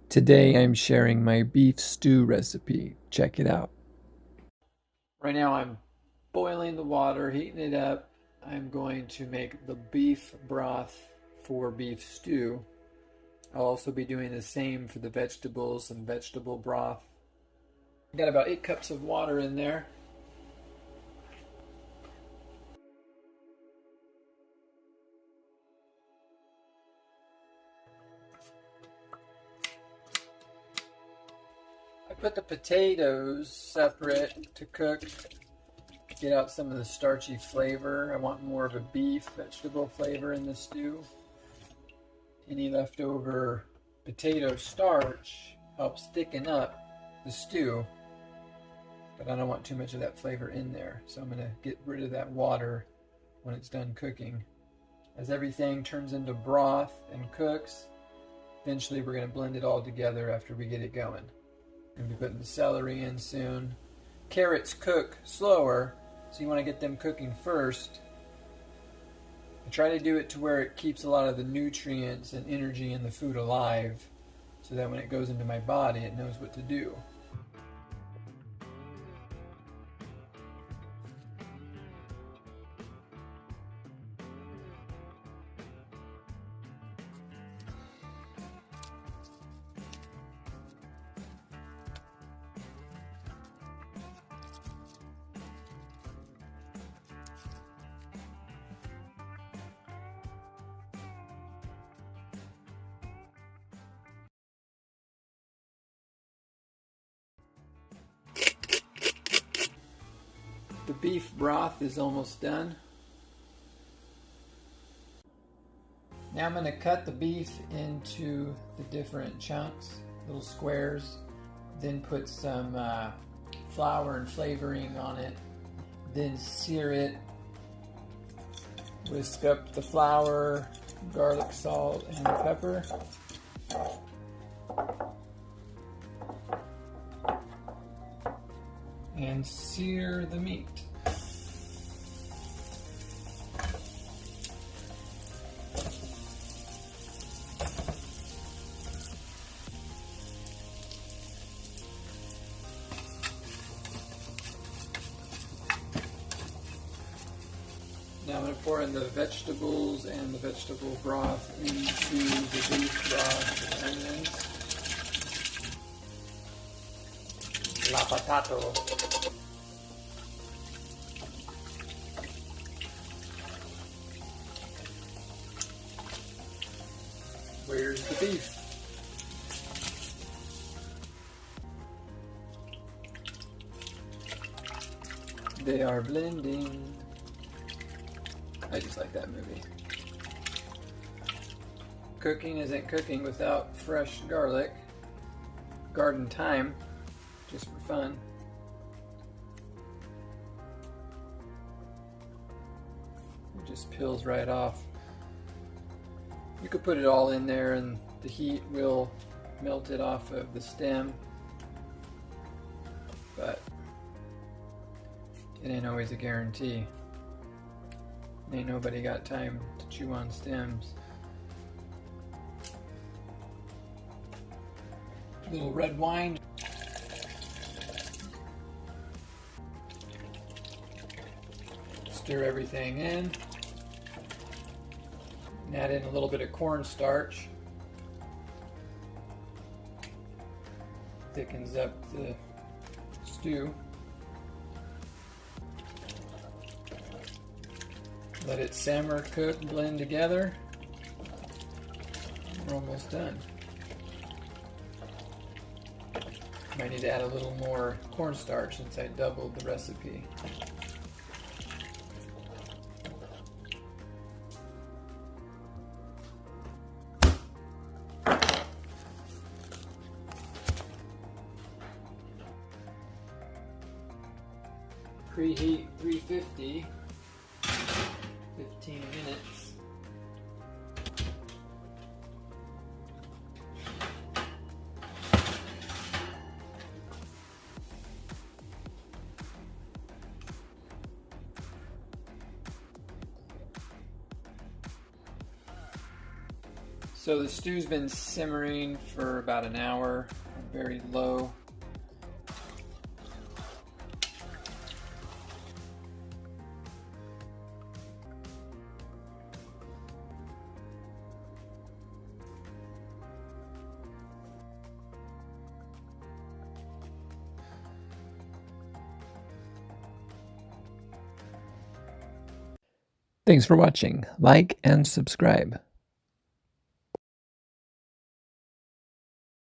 Today I'm sharing my beef stew recipe. Check it out. Right now I'm boiling the water, heating it up. I'm going to make the beef broth for beef stew. I'll also be doing the same for the vegetables and vegetable broth. I got about 8 cups of water in there. I put the potatoes separate to cook, get out some of the starchy flavor. I want more of a beef vegetable flavor in the stew. Any leftover potato starch helps thicken up the stew, but I don't want too much of that flavor in there. So I'm going to get rid of that water when it's done cooking. As everything turns into broth and cooks, eventually we're going to blend it all together after we get it going. I'm going to be putting the celery in soon. Carrots cook slower, so you want to get them cooking first. I try to do it to where it keeps a lot of the nutrients and energy in the food alive, so that when it goes into my body, it knows what to do. The beef broth is almost done. Now I'm going to cut the beef into the different chunks, little squares, then put some flour and flavoring on it, then sear it, whisk up the flour, garlic, salt, and pepper. And sear the meat. Now I'm going to pour in the vegetables and the vegetable broth into the beef broth and onions. La potato. Where's the beef? They are blending. I just like that movie. Cooking isn't cooking without fresh garlic. Garden thyme, just for fun. It just peels right off. You could put it all in there and the heat will melt it off of the stem, but it ain't always a guarantee. Ain't nobody got time to chew on stems. A little red wine. Stir everything in. And add in a little bit of cornstarch. Thickens up the stew. Let it simmer, cook, blend together. We're almost done. Might need to add a little more cornstarch since I doubled the recipe. Preheat 350, 15 minutes. So the stew's been simmering for about an hour, very low. Thanks for watching. Like and subscribe.